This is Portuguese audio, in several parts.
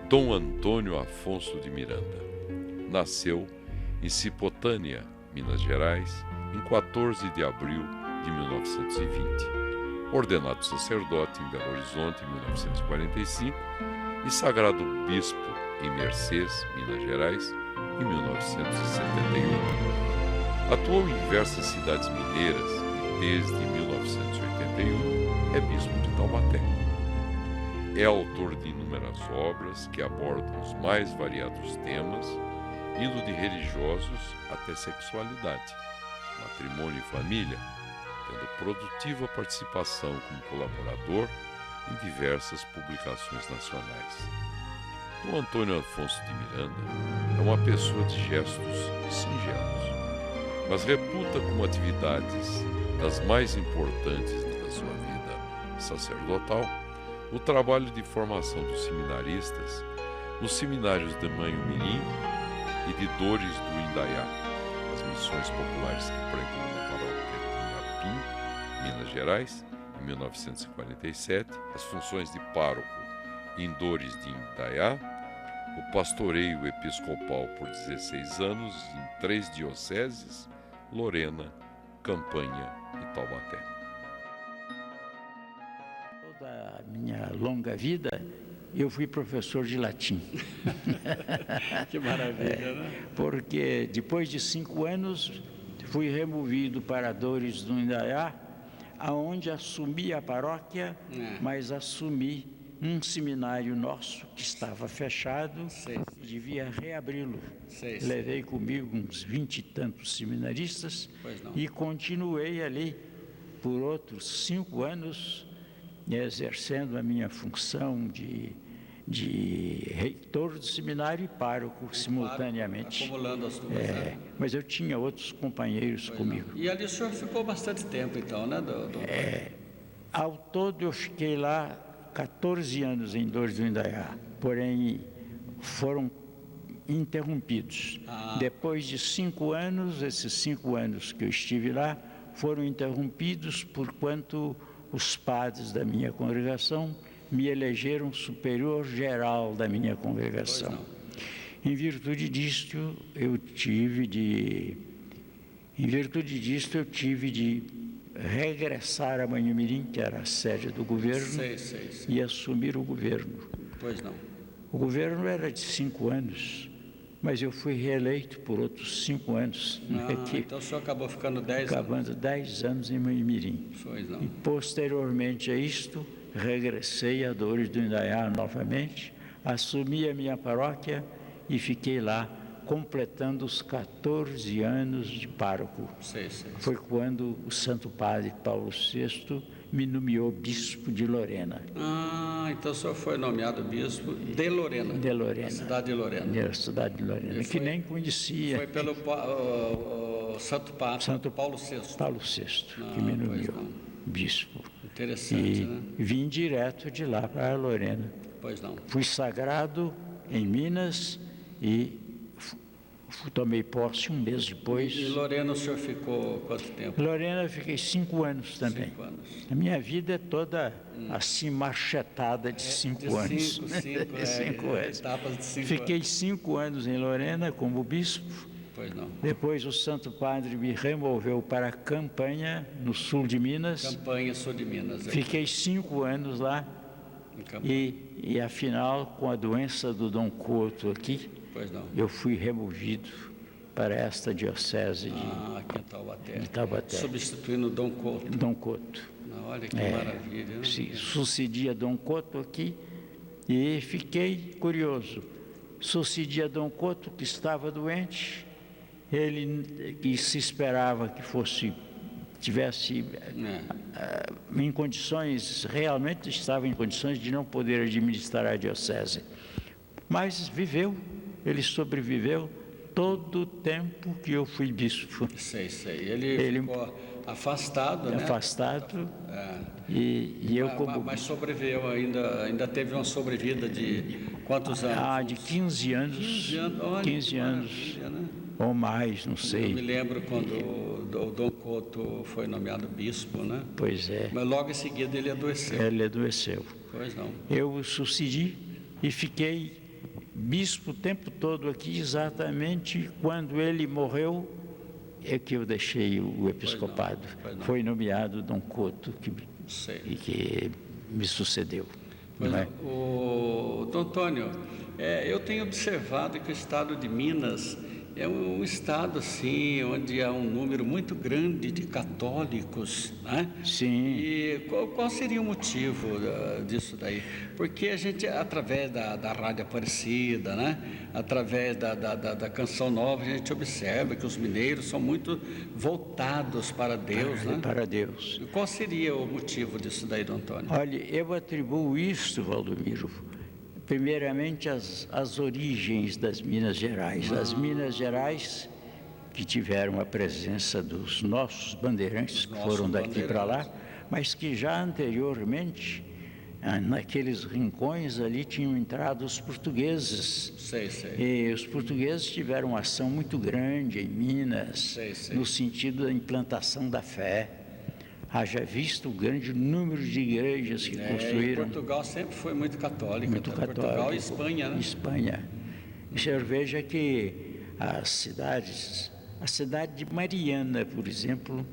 Dom Antônio Afonso de Miranda. Nasceu em Cipotânea, Minas Gerais, em 14 de abril de 1920. Ordenado sacerdote em Belo Horizonte em 1945 e sagrado bispo em Mercês, Minas Gerais, em 1971. Atuou em diversas cidades mineiras e, desde 1981, é bispo de Taubaté. É autor de inúmeras obras que abordam os mais variados temas, indo de religiosos até sexualidade, matrimônio e família, tendo produtiva participação como colaborador em diversas publicações nacionais. Dom Antônio Afonso de Miranda é uma pessoa de gestos singelos, mas reputa como atividades das mais importantes da sua vida sacerdotal o trabalho de formação dos seminaristas nos seminários de Manhumirim e de Dores do Indaiá, as missões populares que pregou na paróquia de Inhapim, Minas Gerais, em 1947, as funções de pároco em Dores de Indaiá, o pastoreio episcopal por 16 anos em 3 dioceses, Lorena, Campanha e Taubaté. Toda a minha longa vida, eu fui professor de latim. Que maravilha, né? Porque depois de 5 anos, fui removido para Dores do Indaiá, aonde assumi a paróquia, mas assumi um seminário nosso que estava fechado, devia reabri-lo. Levei comigo uns 20 e tantos seminaristas e continuei ali por outros 5 anos, exercendo a minha função de reitor do seminário e pároco simultaneamente. Acumulando as turmas, né? Mas eu tinha outros companheiros comigo. E ali o senhor ficou bastante tempo, então, né, Ao todo eu fiquei lá 14 anos em Dores do Indaiá, porém foram interrompidos. Depois de 5 anos, esses 5 anos que eu estive lá, foram interrompidos porquanto os padres da minha congregação me elegeram superior geral da minha congregação. Em virtude disto, eu tive de regressar a Manhumirim, que era a sede do governo, e assumir o governo. Pois não. O governo era de 5 anos, mas eu fui reeleito por outros 5 anos. Então o senhor acabou ficando 10 anos. Acabando 10 anos em Manhumirim. Pois não. E posteriormente a isto, regressei a Dores do Indaiá novamente, assumi a minha paróquia e fiquei lá completando os 14 anos de pároco. Foi quando o Santo Padre Paulo VI me nomeou bispo de Lorena. Então o senhor foi nomeado bispo de Lorena. De Lorena. Na cidade de Lorena. Da cidade de Lorena, que nem conhecia. Foi pelo Santo Padre Paulo VI. Paulo VI, que me nomeou bispo. Interessante, né? Vim direto de lá para Lorena. Pois não. Fui sagrado em Minas e tomei posse um mês depois. E Lorena o senhor ficou quanto tempo? Lorena eu fiquei 5 anos também. 5 anos. A minha vida é toda assim marchetada de 5 anos. 5 anos. Etapas de 5 anos. Fiquei 5 anos em Lorena como bispo. Pois não. Depois o Santo Padre me removeu para Campanha, no sul de Minas. Campanha, sul de Minas. Fiquei 5 anos lá. E afinal, com a doença do Dom Couto aqui, eu fui removido para esta diocese de Taubaté. Substituindo Dom Couto. Dom Couto. Olha que maravilha. Né? Sucedi a Dom Couto aqui e fiquei curioso. Sucedi a Dom Couto, que estava doente. Ele que se esperava que tivesse em condições, realmente estava em condições de não poder administrar a diocese. Mas ele sobreviveu todo o tempo que eu fui bispo. Ele ficou afastado, né? Afastado. Mas sobreviveu ainda teve uma sobrevida de quantos anos? De 15 anos. 15 anos. Né? Ou mais, não sei. Eu me lembro quando o Dom Couto foi nomeado bispo, né? Pois é. Mas logo em seguida ele adoeceu. Ele adoeceu. Pois não. Eu o sucedi e fiquei bispo o tempo todo aqui, exatamente quando ele morreu, é que eu deixei o episcopado. Pois não. Foi nomeado Dom Couto, que me sucedeu. Não é? O Dom Antônio, eu tenho observado que o estado de Minas é um estado assim, onde há um número muito grande de católicos, né? Sim. E qual seria o motivo disso daí? Porque a gente, através da Rádio Aparecida, né? Através da Canção Nova, a gente observa que os mineiros são muito voltados para Deus, né? Para Deus. E qual seria o motivo disso daí, Dom Antônio? Olha, eu atribuo isto, Valdomiro, primeiramente as origens das Minas Gerais. As Minas Gerais, que tiveram a presença dos nossos bandeirantes, que foram daqui para lá, mas que já anteriormente, naqueles rincões ali, tinham entrado os portugueses. Sei. E os portugueses tiveram uma ação muito grande em Minas, no sentido da implantação da fé. Haja visto o grande número de igrejas que construíram. E Portugal sempre foi muito católico. Muito católico. Portugal e Espanha, né? Espanha. O senhor veja que a cidade de Mariana, por exemplo,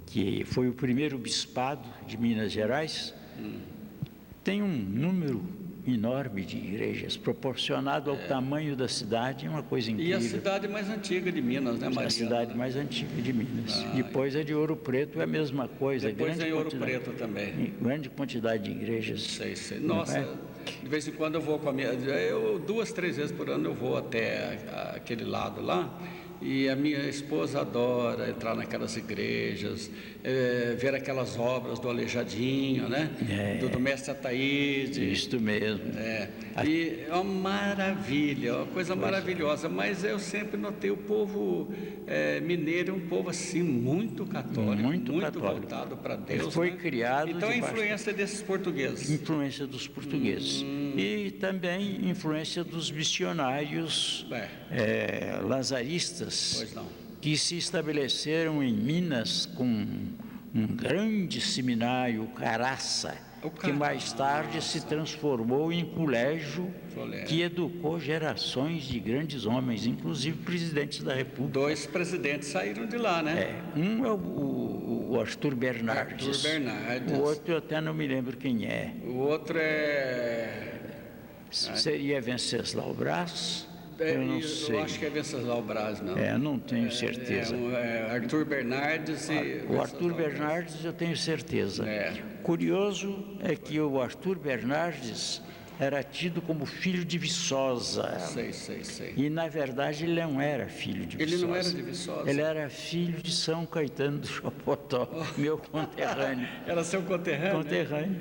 que foi o primeiro bispado de Minas Gerais, tem um número enorme de igrejas, proporcionado ao tamanho da cidade, é uma coisa incrível. E a cidade mais antiga de Minas, né, Mariana? A cidade mais antiga de Minas. Depois a de Ouro Preto é a mesma coisa. Depois é Ouro Preto também. Grande quantidade de igrejas. Sei. Nossa, de vez em quando eu vou com a minha... 2, 3 vezes por ano eu vou até aquele lado lá. E a minha esposa adora entrar naquelas igrejas, ver aquelas obras do Aleijadinho, né? Do mestre Ataíde. Isso mesmo. E é uma maravilha, uma coisa maravilhosa. Mas eu sempre notei o povo mineiro é um povo assim muito católico, muito voltado para Deus. Ele foi criado. Então a influência desses portugueses. Influência dos portugueses. E também influência dos missionários lazaristas, que se estabeleceram em Minas com um grande seminário, Caraça, que mais tarde se transformou em colégio que educou gerações de grandes homens, inclusive presidentes da República. 2 presidentes saíram de lá, né? Um é o Arthur Bernardes. O outro eu até não me lembro quem é. O outro seria Venceslau Braz. Eu não sei. Eu acho que é Venceslau Braz, não. Não tenho certeza. Arthur Bernardes e... O Arthur Bernardes eu tenho certeza. Curioso é que o Arthur Bernardes era tido como filho de Viçosa. Sei. E, na verdade, ele não era filho de Viçosa. Ele não era de Viçosa? Ele era filho de São Caetano do Chapotó, meu conterrâneo. Era seu conterrâneo? Conterrâneo.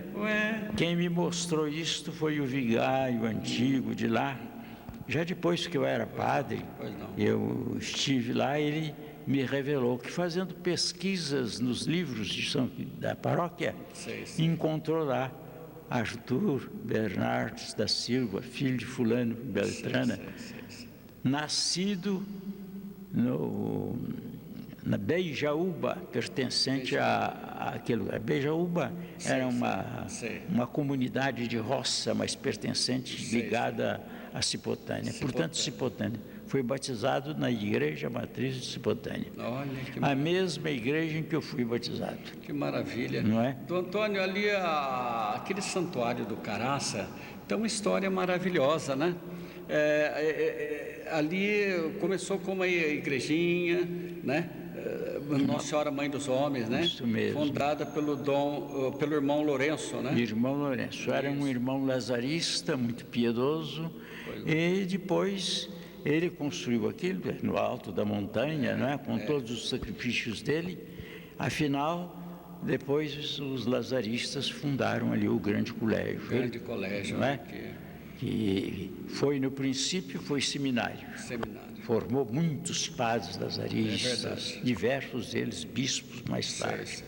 Quem me mostrou isto foi o vigário antigo de lá. Já depois que eu era padre, eu estive lá e ele me revelou que, fazendo pesquisas nos livros da paróquia, encontrou lá Arthur Bernardes da Silva, filho de fulano Beltrana, nascido na Beijaúba, pertencente àquele lugar. Beijaúba era uma comunidade de roça, mas pertencente, ligada a Cipotânia. Portanto, Cipotânia foi batizado na igreja matriz de Cipotânia. A mesma igreja em que eu fui batizado. Que maravilha. Não é? Dom Antônio, ali aquele santuário do Caraça tem uma história maravilhosa, né? Ali começou com uma igrejinha, né? Nossa Senhora Mãe dos Homens, né? Isso mesmo. Fundada pelo irmão Lourenço, né? Irmão Lourenço. Era um irmão lazarista, muito piedoso. E depois ele construiu aquilo no alto da montanha, não é? Com todos os sacrifícios dele. Afinal, depois os lazaristas fundaram ali o grande colégio. Grande colégio, não é? Que foi, no princípio, foi seminário. Formou muitos padres lazaristas, diversos deles bispos mais tarde.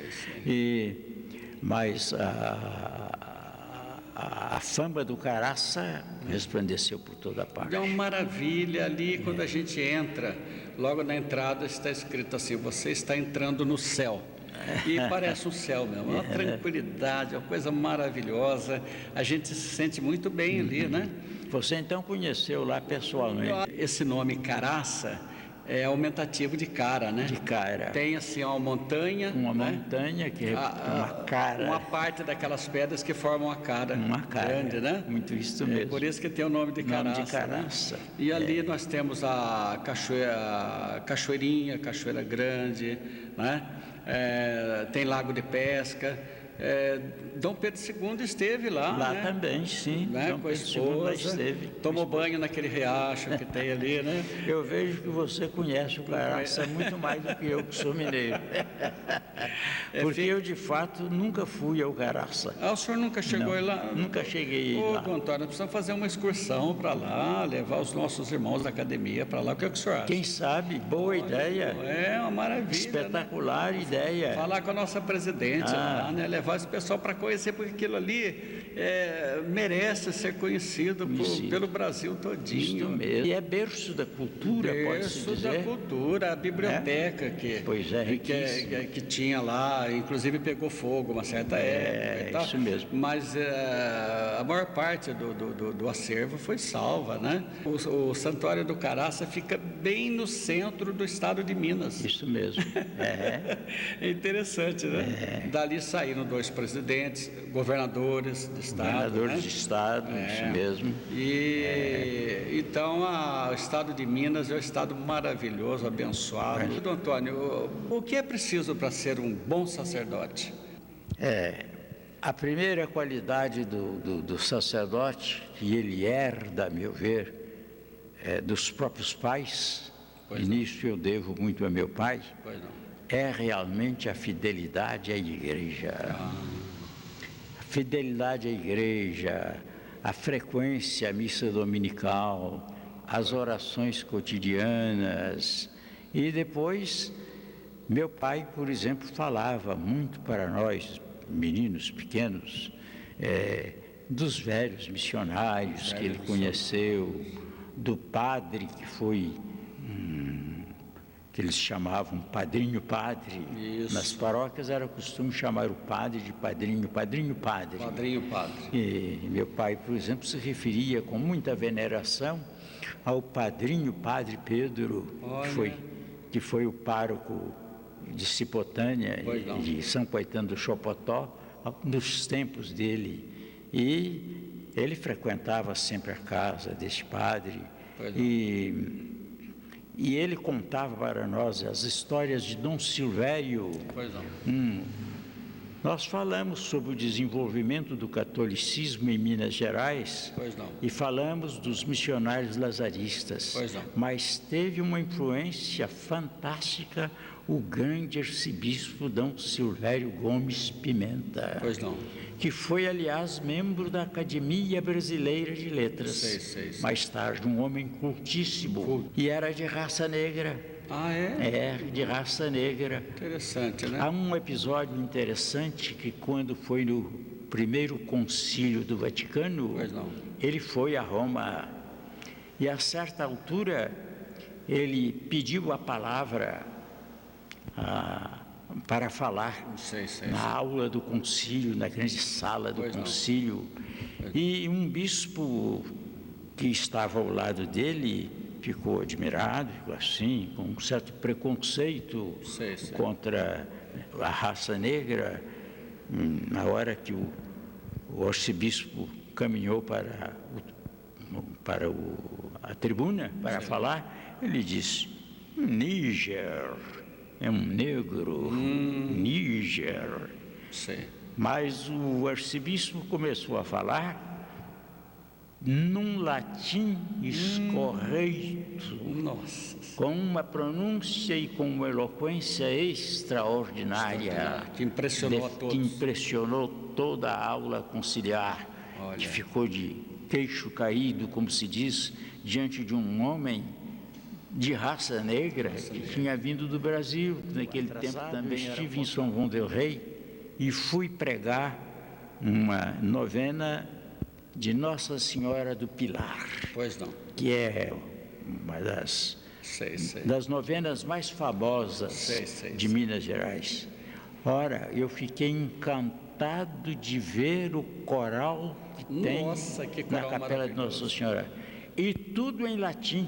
Mas a fama do Caraça resplandeceu por toda parte. É uma maravilha ali quando a gente entra, logo na entrada está escrito assim: você está entrando no céu. E parece um céu mesmo, uma tranquilidade, uma coisa maravilhosa. A gente se sente muito bem ali, né? Você então conheceu lá pessoalmente? Esse nome Caraça é aumentativo de cara, né? De cara. Tem assim uma montanha. Uma né? montanha que é uma cara. Uma parte daquelas pedras que formam a cara. Uma cara. Grande, né? Muito isso mesmo. Por isso que tem o nome de Caraça. Nome de Caraça. Né? E ali nós temos a Cachoeirinha, Cachoeira Grande, né? Tem Lago de Pesca. Dom Pedro II esteve lá. Lá né? também, sim. Né? Dom Com a Pedro II lá esposa. esteve. Tomou banho naquele riacho que tem ali, né? Eu vejo que você conhece o Caraça muito mais do que eu, que sou mineiro. Porque eu, de fato, nunca fui ao Caraça. O senhor nunca chegou aí lá? Nunca cheguei lá. Ô, Antônio, nós precisamos fazer uma excursão para lá, levar os nossos irmãos da academia para lá. O que é que o senhor acha? Quem sabe? Boa ideia. É uma maravilha. Espetacular, né? Ideia. Falar com a nossa presidente lá, né? Levar esse pessoal para conhecer, porque aquilo ali merece ser conhecido pelo Brasil todinho. Isso mesmo. E é berço da cultura, pode-se dizer. Berço da cultura, a biblioteca que tinha lá, inclusive pegou fogo uma certa época. Isso mesmo. Mas a maior parte do acervo foi salva, né? O Santuário do Caraça fica bem no centro do estado de Minas. Isso mesmo. É interessante, né? Dali saíram 2 presidentes, governadores de estado. Governadores né? de estado, isso mesmo. Então, o estado de Minas é um estado maravilhoso, abençoado. Doutor Antônio, o que é preciso para ser um bom sacerdote? A primeira qualidade do sacerdote, que ele herda, a meu ver, dos próprios pais, e nisso eu devo muito a meu pai, é realmente a fidelidade à igreja. A fidelidade à igreja, a frequência à missa dominical, as orações cotidianas. E depois, meu pai, por exemplo, falava muito para nós, meninos pequenos, dos velhos missionários que ele conheceu, do padre que foi, que eles chamavam padrinho-padre. Nas paróquias era costume chamar o padre de padrinho-padre. Padrinho-padre. E meu pai, por exemplo, se referia com muita veneração ao padrinho-padre Pedro, que foi o pároco de Cipotânia e de São Caetano do Chopotó, nos tempos dele. E ele frequentava sempre a casa desse padre. E ele contava para nós as histórias de Dom Silvério. Nós falamos sobre o desenvolvimento do catolicismo em Minas Gerais e falamos dos missionários lazaristas, mas teve uma influência fantástica o grande arcebispo Dom Silvério Gomes Pimenta, que foi, aliás, membro da Academia Brasileira de Letras, mais tarde um homem cultíssimo, e era de raça negra. De raça negra. Interessante, né? Há um episódio interessante que quando foi no primeiro concílio do Vaticano, ele foi a Roma e a certa altura ele pediu a palavra para falar na aula do concílio, na grande sala do concílio. E um bispo que estava ao lado dele ficou admirado, assim, com um certo preconceito contra a raça negra. Na hora que o arcebispo caminhou para a tribuna para falar, ele disse: Níger é um negro, Níger. Mas o arcebispo começou a falar num latim escorreito, com uma pronúncia e com uma eloquência extraordinária, que impressionou a todos. Que impressionou toda a aula conciliar, que ficou de queixo caído, como se diz, diante de um homem de raça negra que tinha vindo do Brasil. Naquele tempo também estive em São João del Rei e fui pregar uma novena de Nossa Senhora do Pilar, que é uma das novenas mais famosas de Minas Gerais. Ora, eu fiquei encantado de ver o coral que Nossa, que tem na coral Capela de Nossa Senhora. E tudo em latim.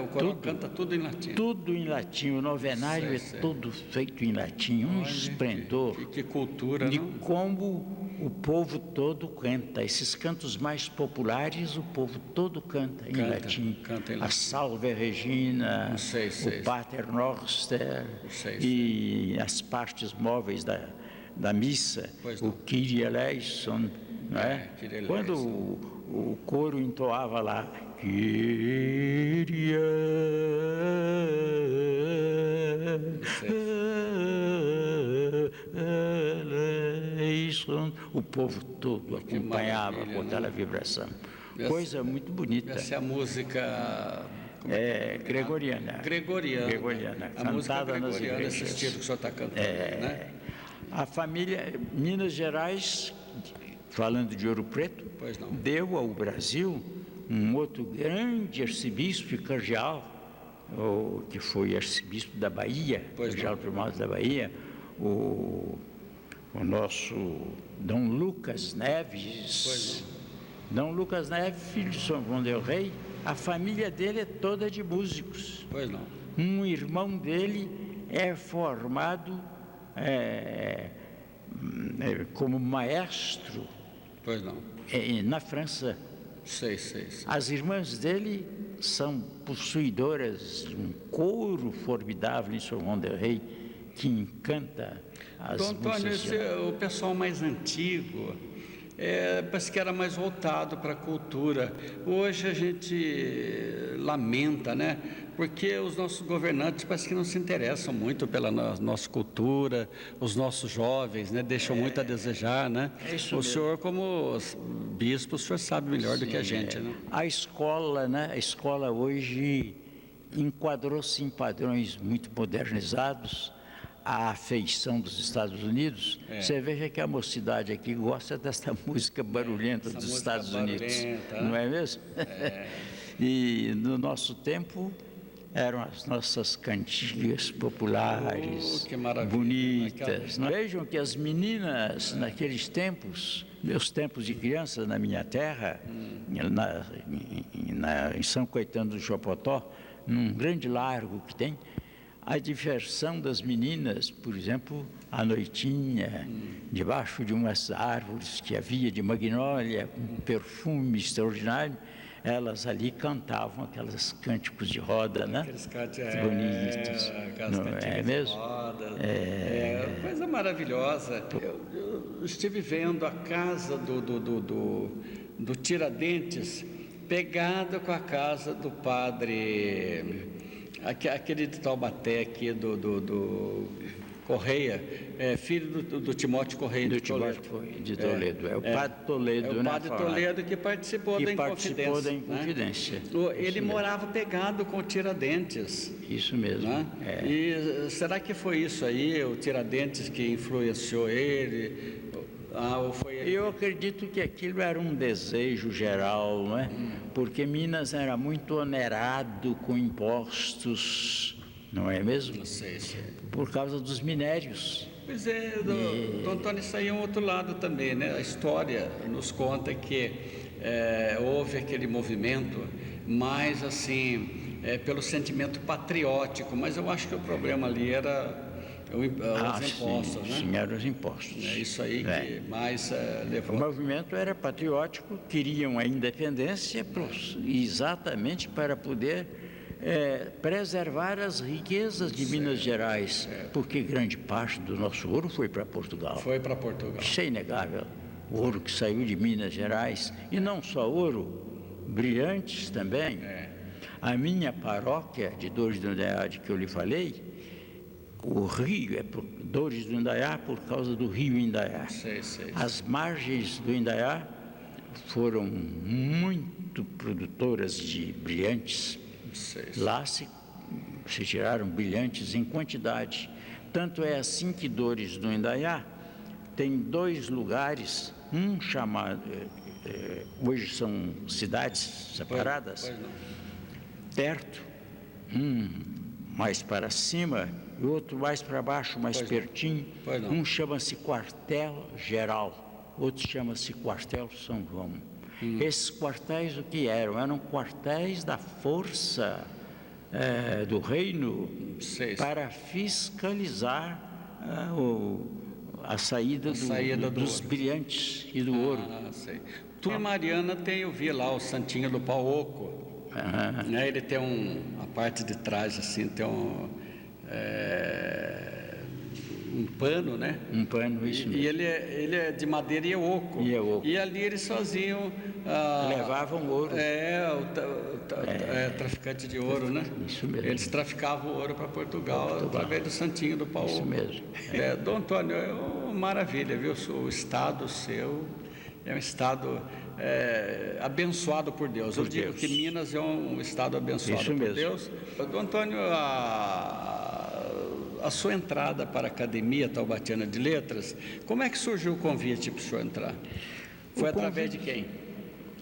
O coral canta tudo em latim. Tudo em latim, o novenário Sei. é todo feito em latim, um esplendor. Que cultura, de não? como o povo todo canta. Esses cantos mais populares, o povo todo canta em latim. Canta em A latim. Salve Regina, Sei. o Pater Noster Sei. e as partes móveis da missa, Pois o não. Kyrie eleison, não é? Kyrie eleison. Quando o coro entoava lá, Kyrie eleison, o povo todo acompanhava com aquela vibração. Coisa muito bonita. Essa é a música Gregoriana. Gregoriana. A música Cantada nas gregoriana, esse igrejas. estilo que o senhor está cantando, né? A família Minas Gerais, falando de Ouro Preto, Pois não. deu ao Brasil um outro grande arcebispo e cardeal, que foi arcebispo da Bahia, cardeal primado da Bahia, o nosso Dom Lucas Neves. Dom Lucas Neves, filho de São João del Rei, a família dele é toda de músicos. Pois não. Um irmão dele é formado como maestro Pois não. na França. Sei. As irmãs dele são possuidoras de um coro formidável em São João del Rei, que encanta as Dom Antônio, músicas. o pessoal mais antigo, parece que era mais voltado para a cultura. Hoje a gente lamenta, né? Porque os nossos governantes parece que não se interessam muito pela nossa cultura, os nossos jovens, né? Deixam muito a desejar, né? É isso o mesmo. senhor, como bispo, o senhor sabe melhor do que a gente, né? A escola, né? A escola hoje enquadrou-se em padrões muito modernizados, à afeição dos Estados Unidos. Você veja que a mocidade aqui gosta dessa música barulhenta dos música Estados Unidos, barulhenta, não é mesmo? E no nosso tempo eram as nossas cantigas populares, que maravilha, bonitas. Vejam que as meninas naqueles tempos, meus tempos de criança na minha terra, em São Caetano do Chopotó, num grande largo que tem, a diversão das meninas, por exemplo, à noitinha, debaixo de umas árvores que havia de magnólia, com perfume extraordinário, elas ali cantavam aqueles cânticos de roda, né? Aqueles cânticos bonitos, não é mesmo? Coisa maravilhosa. Eu estive vendo a casa do Tiradentes pegada com a casa do padre, aquele de Taubaté aqui do Correia, filho do Timóteo Correia de Toledo. De Toledo. É o padre Toledo, o padre Toledo que participou da Inconfidência. Ele morava pegado com o Tiradentes. Isso mesmo. Né? E será que foi isso aí, o Tiradentes, que influenciou ele? Ou foi ele? Eu acredito que aquilo era um desejo geral, não é? Porque Minas era muito onerado com impostos, não é mesmo? Não sei. Por causa dos minérios. Pois é, Dom Antônio, isso aí é um outro lado também, né? A história nos conta que houve aquele movimento, mas assim, pelo sentimento patriótico, mas eu acho que o problema ali era os impostos, né? Sim, eram os impostos. É isso aí que mais levou. O movimento era patriótico, queriam a independência exatamente para poder preservar as riquezas de Minas Gerais, porque grande parte do nosso ouro foi para Portugal. Foi para Portugal. Isso é inegável. O ouro que saiu de Minas Gerais, e não só ouro, brilhantes também. A minha paróquia de Dores do Indaiá, de que eu lhe falei, o rio Dores do Indaiá por causa do rio Indaiá. As margens do Indaiá foram muito produtoras de brilhantes. Lá se tiraram brilhantes em quantidade. Tanto é assim que Dores do Indaiá tem 2 lugares, um chamado, hoje são cidades separadas, perto, mais para cima e outro mais para baixo, mais pertinho. Um chama-se Quartel-Geral, outro chama-se Quartel São João. Esses quartéis o que eram? Eram quartéis da força do reino para fiscalizar a saída dos brilhantes e do ouro. Tu, Mariana, eu vi lá o Santinho do Pau Oco. Ele tem a parte de trás assim, tem um pano, né? Um pano, isso mesmo. E ele é de madeira e é oco. E ali eles faziam... levavam ouro. Traficante de ouro, né? Isso mesmo. Eles traficavam ouro para Portugal através do Santinho do Pau Oco. Isso mesmo. Dom Antônio, é uma maravilha, viu? O estado seu é um estado abençoado por Deus. Eu digo que Minas é um estado abençoado por Deus. Dom Antônio, a sua entrada para a Academia Taubatiana de Letras, como é que surgiu o convite para o senhor entrar? Foi através de quem?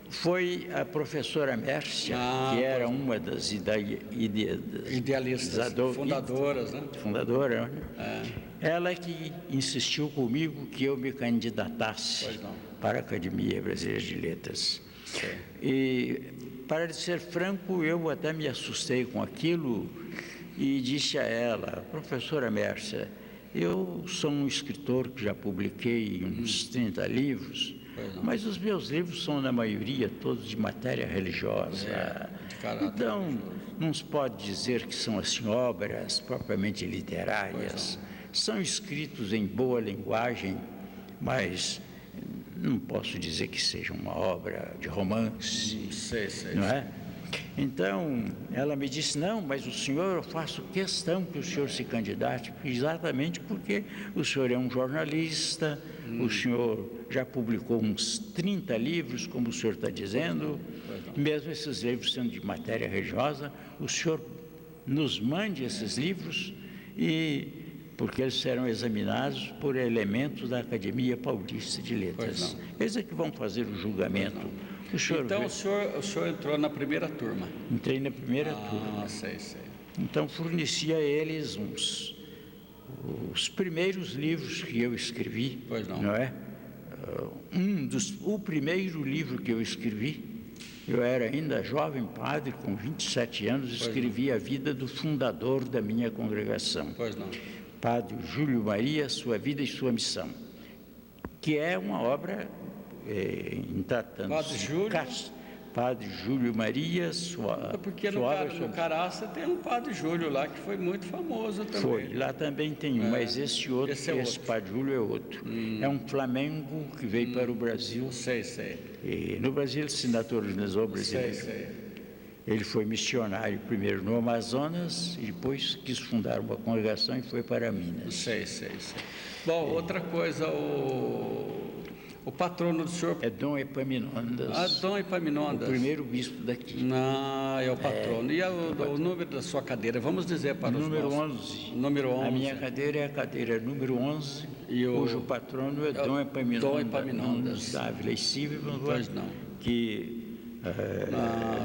Foi a professora Mércia, que era uma das idealistas, fundadoras, né? Fundadora, né? Ela que insistiu comigo que eu me candidatasse para a Academia Brasileira de Letras. E, para ser franco, eu até me assustei com aquilo e disse a ela: professora Mércia, eu sou um escritor que já publiquei uns 30 livros, mas os meus livros são, na maioria, todos de matéria religiosa. Então, não se pode dizer que são assim obras propriamente literárias. São escritos em boa linguagem, mas não posso dizer que seja uma obra de romance, não é? Então, ela me disse: não, mas o senhor, eu faço questão que o senhor se candidate, exatamente porque o senhor é um jornalista, o senhor já publicou uns 30 livros, como o senhor está dizendo, mesmo esses livros sendo de matéria religiosa, o senhor nos mande esses livros, porque eles serão examinados por elementos da Academia Paulista de Letras. Eles é que vão fazer o julgamento. Então, o senhor entrou na primeira turma? Entrei na primeira turma. Sei. Então, fornecia a eles os primeiros livros que eu escrevi. Não é? O primeiro livro que eu escrevi, eu era ainda jovem padre, com 27 anos, escrevi a vida do fundador da minha congregação. Padre Júlio Maria, Sua Vida e Sua Missão, que é uma obra... Padre Júlio Maria, porque no Caraça tem um Padre Júlio lá que foi muito famoso também. Lá também tem um, mas esse Padre Júlio é outro. É um flamengo que veio para o Brasil. E no Brasil ele se naturalizou brasileiro. Ele foi missionário primeiro no Amazonas e depois quis fundar uma congregação e foi para Minas. Bom, outra coisa, o patrono do senhor... É Dom Epaminondas. Dom Epaminondas. O primeiro bispo daqui. É o patrono. E o número da sua cadeira? Vamos dizer para os Número 11. Número 11. A minha cadeira é a cadeira número 11, cujo patrono é Dom Epaminondas. Dom Epaminondas. Da Ávila e Silva, que...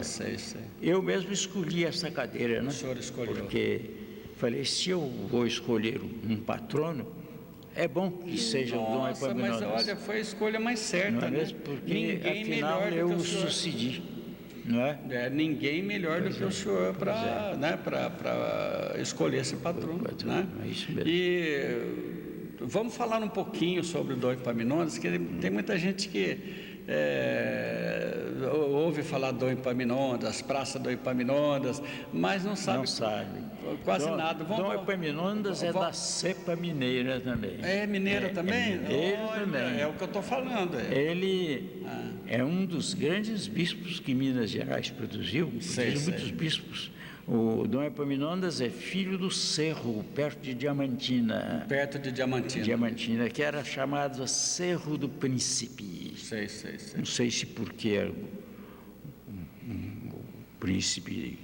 sei. Eu mesmo escolhi essa cadeira, né? O senhor escolheu. Porque falei, se eu vou escolher um patrono, é bom que seja o Dom Epaminondas. Mas olha, foi a escolha mais certa, não é mesmo? Porque ninguém afinal melhor eu sucedi, não é? Ninguém melhor do que o senhor para escolher esse patrono, né? É isso mesmo. E vamos falar um pouquinho sobre o Dom Epaminondas, que tem muita gente que ouve falar do Epaminondas, as praças do Epaminondas, mas não sabe quase nada. Dom Epaminondas é da cepa mineira também. É mineira também? É mineiro também. É o que eu estou falando. Ele é um dos grandes bispos que Minas Gerais produziu muitos bispos. O Dom Epaminondas é filho do Cerro, perto de Diamantina. Diamantina, que era chamado Cerro do Príncipe. Não sei se porque o príncipe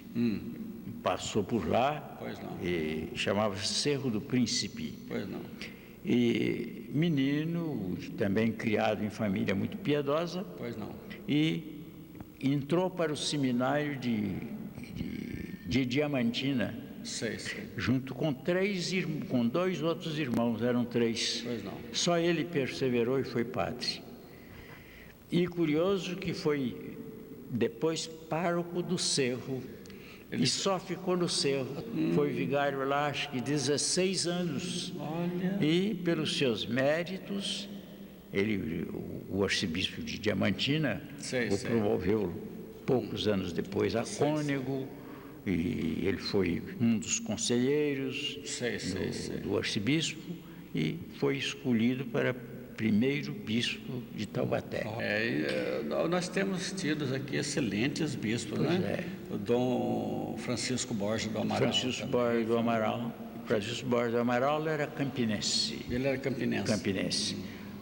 passou por lá e chamava-se Cerro do Príncipe. E menino, também criado em família muito piedosa. E entrou para o seminário de Diamantina, Sei. Junto com com 2 outros irmãos, eram 3. Pois não. Só ele perseverou e foi padre. E curioso que foi depois pároco do Cerro, e só ficou no Cerro. Foi vigário lá, acho que 16 anos. Olha. E pelos seus méritos, o arcebispo de Diamantina o promoveu poucos anos depois a cônego, e ele foi um dos conselheiros do arcebispo e foi escolhido para primeiro bispo de Taubaté. Nós temos tido aqui excelentes bispos, né? O Dom Francisco Borges do Amaral. Francisco Borges do Amaral era campinense. Ele era campinense.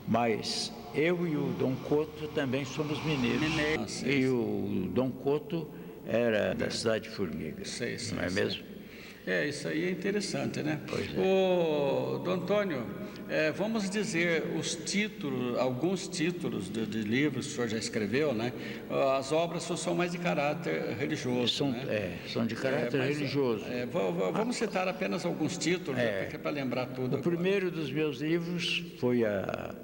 Mas eu e o Dom Couto também somos mineiros. E o Dom Couto era da cidade de Formiga, não é mesmo? Isso aí é interessante, né? Dom Antônio, vamos dizer os títulos, alguns títulos de livros que o senhor já escreveu, né? As obras são mais de caráter religioso, são de caráter religioso. Vamos citar apenas alguns títulos, para lembrar tudo. O primeiro dos meus livros foi a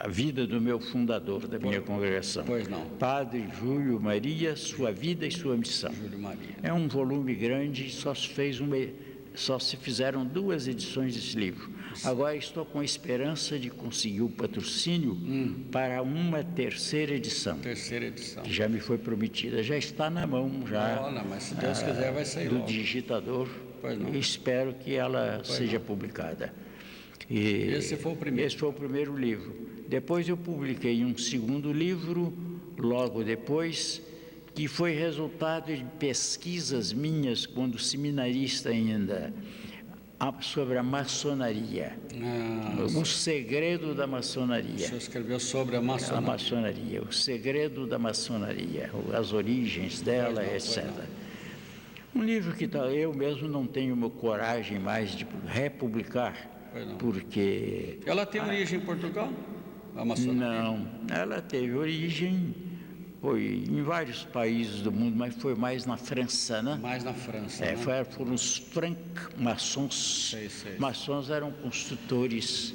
vida do meu fundador da minha congregação. Pois não. Padre Júlio Maria, Sua Vida e Sua Missão. Júlio Maria. É um volume grande, só se fizeram 2 edições desse livro. Agora estou com a esperança de conseguir o patrocínio para uma 3ª edição. Que já me foi prometida, já está na mão mas se Deus quiser vai sair do logo. digitador. E espero que ela seja publicada. Esse foi o primeiro livro. Depois eu publiquei um 2º livro, logo depois, que foi resultado de pesquisas minhas, quando seminarista ainda, sobre a maçonaria. O segredo da maçonaria. O senhor escreveu sobre a maçonaria. O segredo da maçonaria, as origens dela, etc. Um livro que eu mesmo não tenho coragem mais de republicar, porque... Ela tem origem em Portugal? A maçonaria? Não, ela teve origem, foi em vários países do mundo, mas foi mais na França, né? Mais na França, né? Foram os franc-maçons. Maçons eram construtores,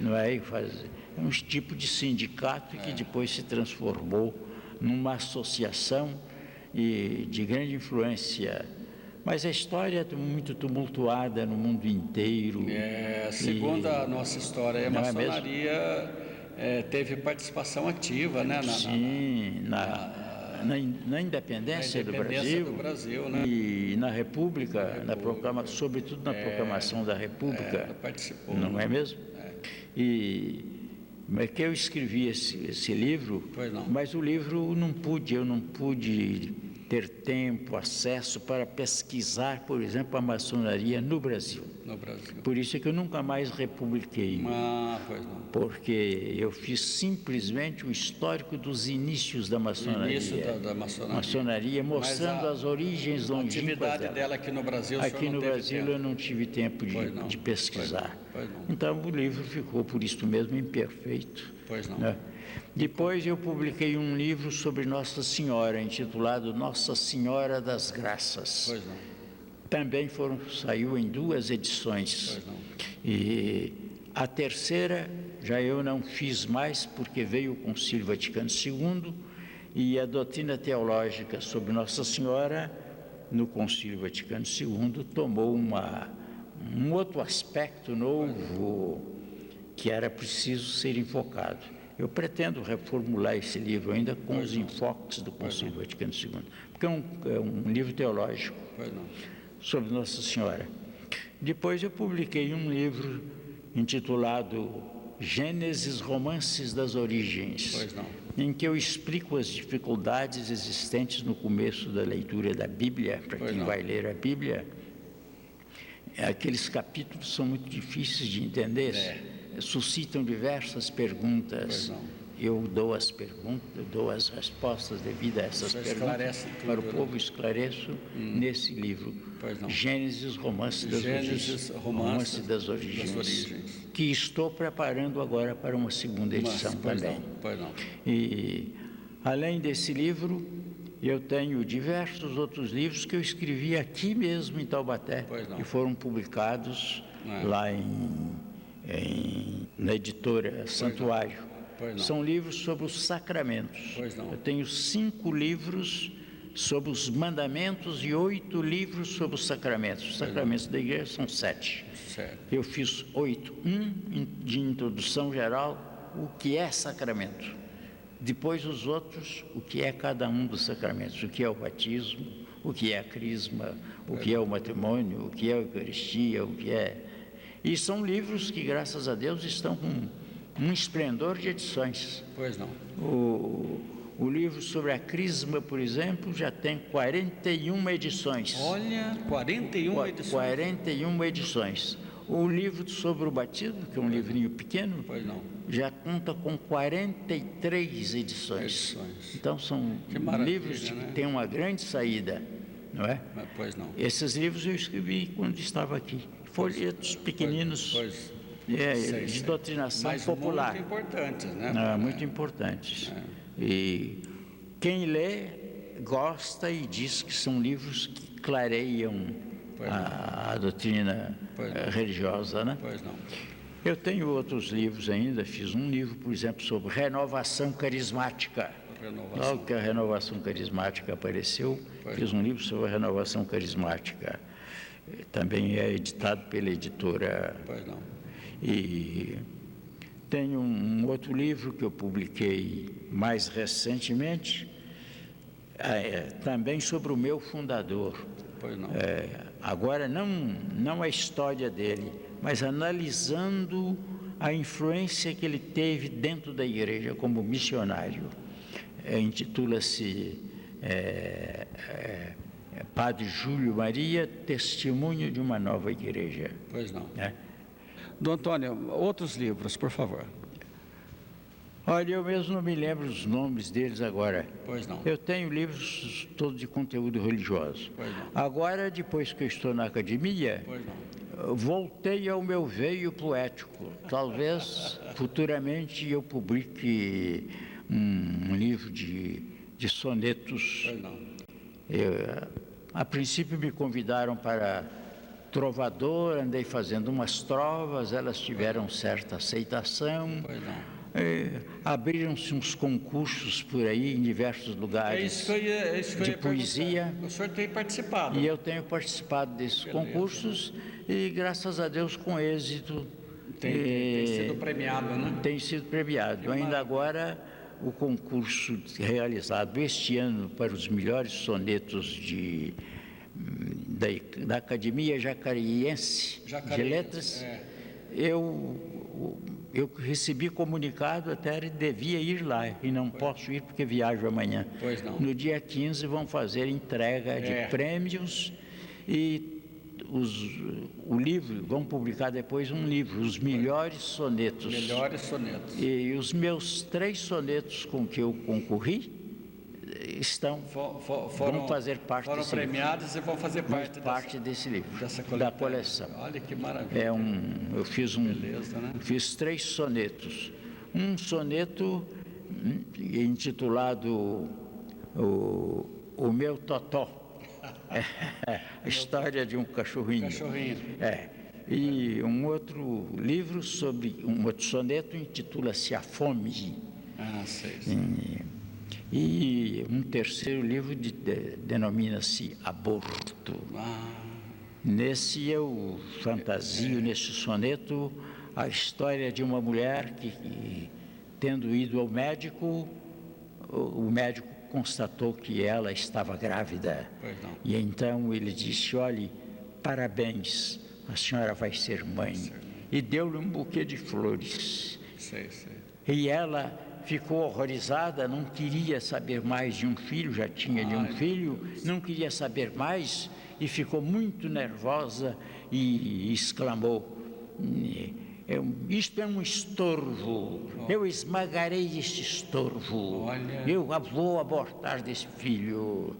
não é? Um tipo de sindicato que depois se transformou numa associação de grande influência. Mas a história é muito tumultuada no mundo inteiro. Segundo a nossa história, a maçonaria teve participação ativa, né? Na independência do Brasil, né? E na República, sobretudo na proclamação da República, participou, não é mesmo? Mas que eu escrevi esse livro, mas o livro eu não pude ter tempo, acesso para pesquisar, por exemplo, a maçonaria no Brasil. Por isso é que eu nunca mais republiquei. Porque eu fiz simplesmente o histórico dos inícios da maçonaria. Maçonaria, mostrando as origens longínquas dela. A atividade dela aqui no Brasil, aqui no Brasil eu não tive tempo de pesquisar. Então o livro ficou, por isso mesmo, imperfeito. Né? Depois eu publiquei um livro sobre Nossa Senhora, intitulado Nossa Senhora das Graças. Também saiu em 2 edições. E a 3ª já eu não fiz mais, porque veio o Concílio Vaticano II e a doutrina teológica sobre Nossa Senhora, no Concílio Vaticano II, tomou um outro aspecto novo que era preciso ser enfocado. Eu pretendo reformular esse livro ainda com os enfoques do Concílio Vaticano II, porque é um livro teológico sobre Nossa Senhora. Depois eu publiquei um livro intitulado Gênesis, Romances das Origens, em que eu explico as dificuldades existentes no começo da leitura da Bíblia, para quem vai ler a Bíblia. Aqueles capítulos são muito difíceis de entender. Suscitam diversas perguntas. Eu dou as perguntas, dou as respostas devidas a essas perguntas para o povo, esclareço nesse livro, Gênesis, Romance das Origens, que estou preparando agora para uma 2ª edição também. E além desse livro, Eu tenho diversos outros livros que eu escrevi aqui mesmo em Taubaté, que foram publicados lá na editora Santuário. São livros sobre os sacramentos. Eu tenho 5 livros sobre os mandamentos e 8 livros sobre os sacramentos. Os sacramentos da igreja são 7. Eu fiz 8. De introdução geral, o que é sacramento. Depois os outros, o que é cada um dos sacramentos. O que é o batismo, o que é a crisma, o que é o matrimônio, o que é a Eucaristia, o que é... E são livros que, graças a Deus, estão com um esplendor de edições. Pois não. O livro sobre a crisma, por exemplo, já tem 41 edições. Olha, 41 edições. 41 edições. O livro sobre o batismo, que é um livrinho pequeno, já conta com 43 edições. Então, são livros que têm uma grande saída, não é? Pois não. Esses livros eu escrevi quando estava aqui. Folhetos pequeninos. De doutrinação popular. Muito importantes, né? Muito importantes. E quem lê gosta e diz que são livros que clareiam a doutrina religiosa, né? Pois não. Eu tenho outros livros ainda. Fiz um livro, por exemplo, sobre renovação carismática. Logo que a renovação carismática apareceu, fiz um livro sobre a renovação carismática. Também é editado pela editora. E tenho um outro livro que eu publiquei mais recentemente, também sobre o meu fundador. Agora, não a história dele, mas analisando a influência que ele teve dentro da igreja como missionário. Intitula-se Padre Júlio Maria, Testemunho de uma Nova Igreja. Dom Antônio, outros livros, por favor. Olha, eu mesmo não me lembro os nomes deles agora. Pois não. Eu tenho livros todos de conteúdo religioso. Agora, depois que eu estou na academia, voltei ao meu veio poético. Talvez, futuramente, eu publique um livro de sonetos. A princípio, me convidaram para trovador, andei fazendo umas trovas, elas tiveram certa aceitação. Abriram-se uns concursos por aí em diversos lugares de poesia. O senhor tem participado? E eu tenho participado desses concursos e, graças a Deus, com êxito. Tem sido premiado, né? Tem sido premiado. Ainda agora, o concurso realizado este ano para os melhores sonetos da Academia Jacariense de Letras, eu recebi comunicado, até devia ir lá, e não posso ir porque viajo amanhã. No dia 15 vão fazer entrega de prêmios e o livro, vão publicar depois um livro, os melhores sonetos. E os meus 3 sonetos com que eu concorri vão fazer parte desse livro. Foram premiados e vão fazer parte desse livro, da coleção. Olha que maravilha. Eu fiz 3 sonetos. Um soneto intitulado O Meu Totó. A história de um cachorrinho. E um outro livro um outro soneto intitula-se A Fome. E um terceiro livro denomina-se Aborto. Nesse eu fantasio, nesse soneto, a história de uma mulher que, tendo ido ao médico, o médico constatou que ela estava grávida. E então ele disse: olhe, parabéns, a senhora vai ser mãe. E deu-lhe um buquê de flores. E ela ficou horrorizada, não queria saber mais de um filho, já tinha de um filho, não queria saber mais e ficou muito nervosa e exclamou: isto é um estorvo, eu esmagarei este estorvo, eu vou abortar desse filho.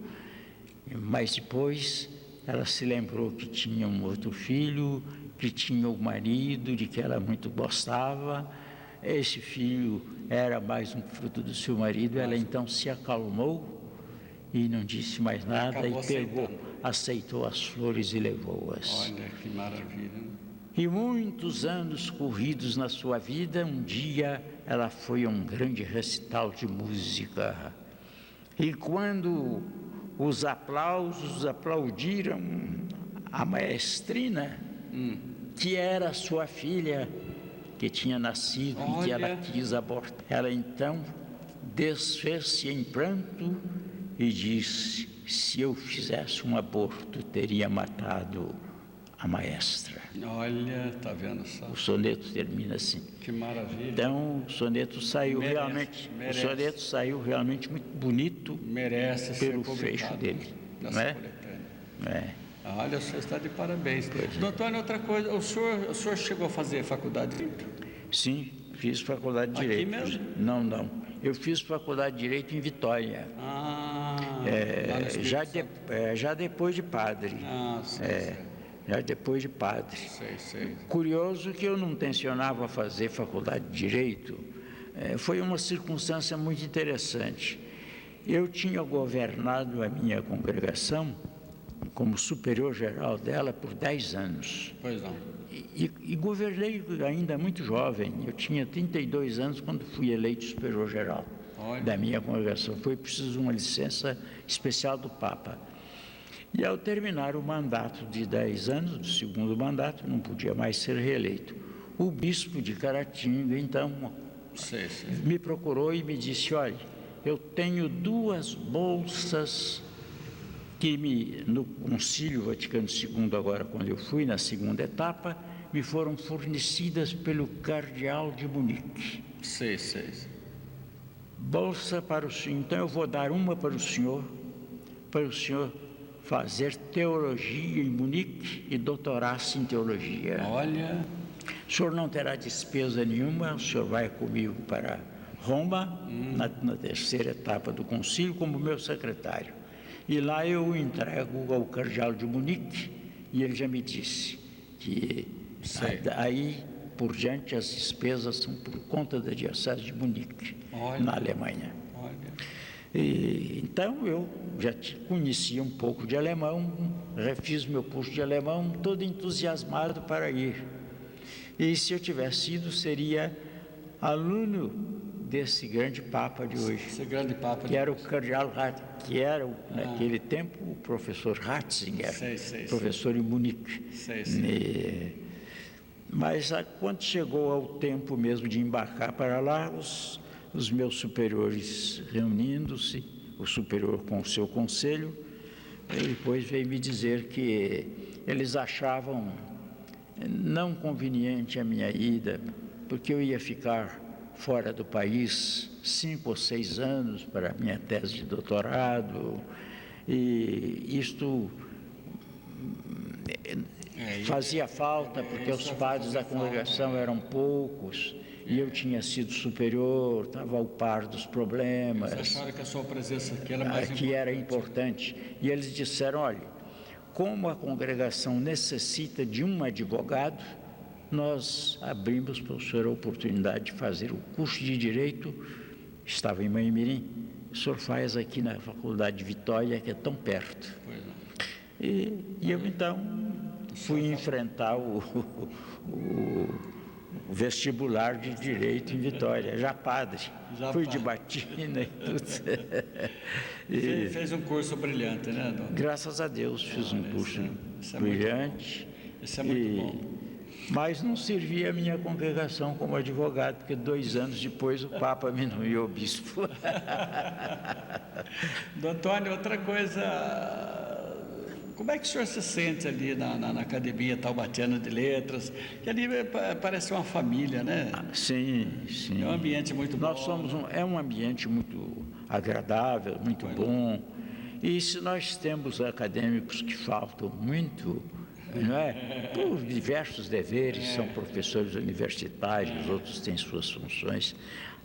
Mas depois ela se lembrou que tinha um outro filho, que tinha o marido de que ela muito gostava. Esse filho era mais um fruto do seu marido. Ela então se acalmou e não disse mais nada Acabou e pegou, aceitando. aceitou as flores e levou-as. Olha que maravilha, né? E muitos anos corridos na sua vida, um dia ela foi a um grande recital de música. E quando os aplausos aplaudiram a maestrina, que era sua filha, que tinha nascido e que ela quis abortar. Ela então desfez-se em pranto e disse: se eu fizesse um aborto, teria matado a maestra. Olha, tá vendo só? O soneto termina assim. Que maravilha. Então, o soneto saiu Merece. o soneto saiu realmente muito bonito. Merece ser pelo publicado fecho dele, nessa não é? coletânea. Olha, o senhor está de parabéns. Pois é. Doutor Antônio, outra coisa, o senhor chegou a fazer faculdade de Direito? Sim, fiz faculdade de Direito. Aqui mesmo? Não. Eu fiz faculdade de Direito em Vitória. Lá no Espírito Santo. Já depois de padre. Sei. Já depois de padre. Sei. Curioso que eu não tencionava fazer faculdade de Direito, foi uma circunstância muito interessante. Eu tinha governado a minha congregação como superior geral dela por 10 anos. Pois não. E governei ainda muito jovem. Eu tinha 32 anos quando fui eleito superior geral da minha congregação. Foi preciso uma licença especial do Papa. E ao terminar o mandato de 10 anos, do segundo mandato, não podia mais ser reeleito. O bispo de Caratinga, então, me procurou e me disse: olha, eu tenho 2 bolsas que no Concílio Vaticano II, agora quando eu fui na segunda etapa, me foram fornecidas pelo Cardeal de Munique. Bolsa para o senhor. Então eu vou dar uma para o senhor fazer teologia em Munique e doutorar-se em teologia. Olha. O senhor não terá despesa nenhuma, o senhor vai comigo para Roma, na terceira etapa do concílio, como meu secretário. E lá eu o entrego ao Cardeal de Munique, e ele já me disse que aí por diante as despesas são por conta da Diocese de Munique, na Alemanha. Então eu já conhecia um pouco de alemão, refiz meu curso de alemão, todo entusiasmado para ir. E se eu tivesse ido, seria aluno desse grande Papa de hoje, que era o Cardeal Ratzinger, que era naquele tempo o professor Ratzinger, professor em Munique. Mas quando chegou ao tempo mesmo de embarcar para lá, os meus superiores reunindo-se, o superior com o seu conselho, ele depois veio me dizer que eles achavam não conveniente a minha ida, porque eu ia ficar fora do país 5 ou 6 anos para a minha tese de doutorado, e isto fazia falta, porque os padres da congregação eram poucos, e eu tinha sido superior, estava ao par dos problemas. Vocês acharam que a sua presença aqui era mais importante? Que era importante. E eles disseram: olha, como a congregação necessita de um advogado, nós abrimos para o senhor a oportunidade de fazer o curso de Direito, estava em Manhimirim, o senhor faz aqui na Faculdade de Vitória, que é tão perto. E eu então fui enfrentar o vestibular de Direito em Vitória, já padre, fui de batina e tudo. Fez um curso brilhante, né, doutor? Graças a Deus fiz um curso brilhante. Isso é muito bom. Mas não servia a minha congregação como advogado, porque 2 anos depois o Papa me nomeou bispo. Doutor Antônio, outra coisa, como é que o senhor se sente ali na Academia Taubatiana de Letras? Que ali parece uma família, né? Sim. É um ambiente muito bom. É um ambiente muito agradável, muito bom. E se nós temos acadêmicos que faltam muito, não é? Por diversos deveres, são professores universitários, outros têm suas funções.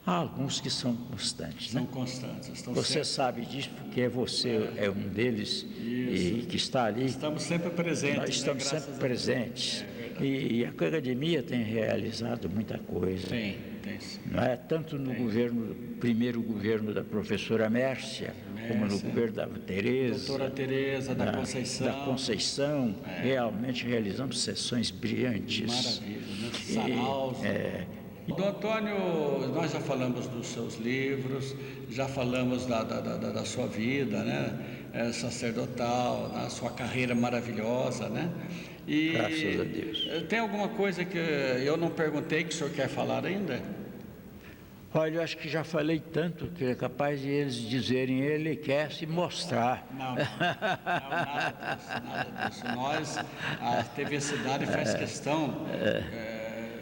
Há alguns que são constantes. São constantes. Você sabe disso porque você é um deles e que está ali. Estamos sempre presentes. Nós estamos sempre presentes. E a academia tem realizado muita coisa. Tem. Não é? Tanto no primeiro governo da professora Mércia, como no governo da Tereza. Doutora Tereza da Conceição. Da Conceição, realmente realizamos sessões brilhantes. Maravilha, né? Sarauza. Dom Antônio, nós já falamos dos seus livros, já falamos da sua vida, né? Sacerdotal, da sua carreira maravilhosa, né? E graças a Deus. Tem alguma coisa que eu não perguntei que o senhor quer falar ainda? Olha, eu acho que já falei tanto que é capaz de eles dizerem, ele quer se mostrar. Não, nada disso. Nós, a TV Cidade faz questão,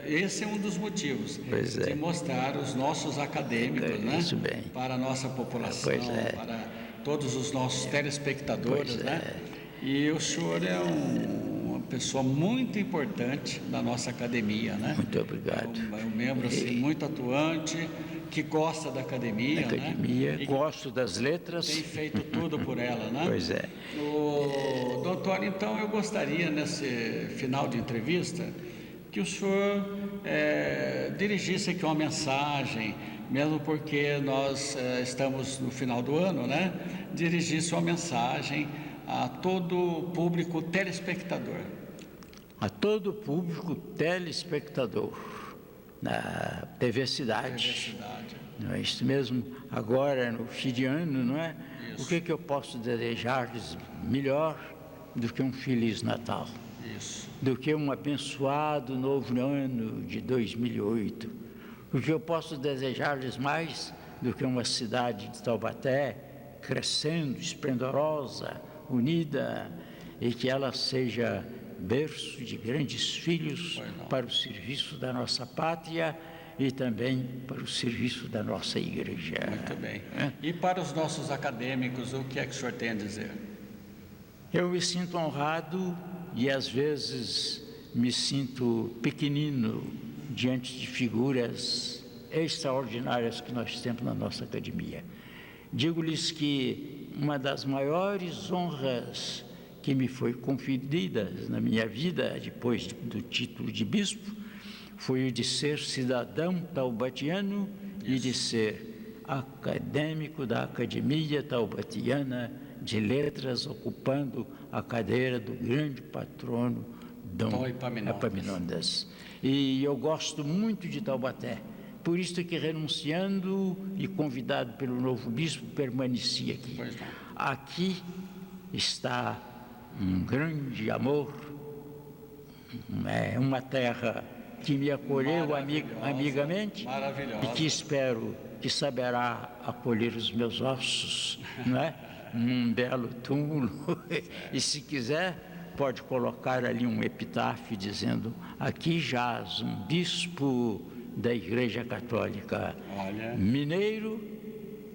esse é um dos motivos, de mostrar os nossos acadêmicos, né? Isso bem. Para a nossa população, para todos os nossos telespectadores, né? E o senhor é uma pessoa muito importante da nossa academia, né? Muito obrigado. É um membro assim, muito atuante, que gosta da academia, né? Gosto das letras. Tem feito tudo por ela, né? Pois é. Doutor, então eu gostaria, nesse final de entrevista, que o senhor dirigisse aqui uma mensagem, mesmo porque nós estamos no final do ano, né? Dirigisse uma mensagem a todo o público telespectador. A todo o público telespectador na TV Cidade. Não é isso mesmo? Agora, no fim de ano, não é? Isso. O que eu posso desejar-lhes melhor do que um Feliz Natal? Isso. Do que um abençoado novo ano de 2008? O que eu posso desejar-lhes mais do que uma cidade de Taubaté crescendo, esplendorosa, unida, e que ela seja berço de grandes filhos para o serviço da nossa pátria e também para o serviço da nossa igreja. Muito bem. E para os nossos acadêmicos, o que é que o senhor tem a dizer? Eu me sinto honrado e às vezes me sinto pequenino diante de figuras extraordinárias que nós temos na nossa academia. Digo-lhes que uma das maiores honras que me foi conferida na minha vida, depois do título de bispo, foi o de ser cidadão taubatiano e de ser acadêmico da Academia Taubatiana de Letras, ocupando a cadeira do grande patrono Dom Epaminondas. E eu gosto muito de Taubaté. Por isso que, renunciando e convidado pelo novo bispo, permaneci aqui. Aqui está um grande amor, uma terra que me acolheu amigamente e que espero que saberá acolher os meus ossos, não é? Num belo túmulo. E se quiser, pode colocar ali um epitáfio dizendo: aqui jaz um bispo da Igreja Católica mineiro,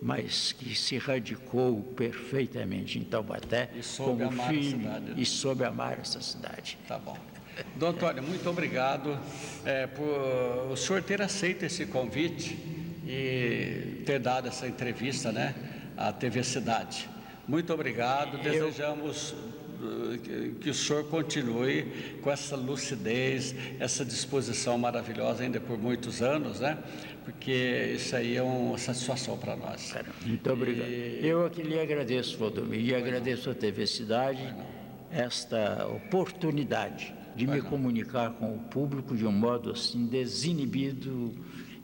mas que se radicou perfeitamente em Taubaté como filho e soube amar essa cidade. Tá bom. Dom Antônio, muito obrigado por o senhor ter aceito esse convite e ter dado essa entrevista, né, à TV Cidade. Muito obrigado, desejamos que o senhor continue com essa lucidez, essa disposição maravilhosa ainda por muitos anos, né? Porque isso aí é uma satisfação para nós. Muito obrigado. Eu aqui lhe agradeço, Valdomiro, e agradeço à TV Cidade esta oportunidade de me comunicar com o público de um modo assim desinibido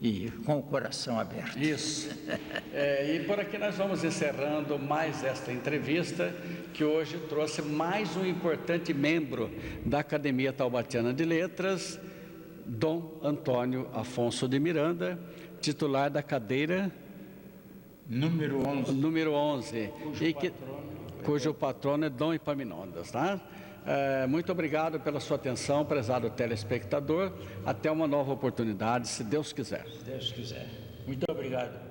e com o coração aberto. Isso. E por aqui nós vamos encerrando mais esta entrevista, que hoje trouxe mais um importante membro da Academia Taubatiana de Letras, Dom Antônio Afonso de Miranda, titular da cadeira número 11, cujo patrono é Dom Epaminondas, tá? Muito obrigado pela sua atenção, prezado telespectador. Até uma nova oportunidade, se Deus quiser. Se Deus quiser. Muito obrigado.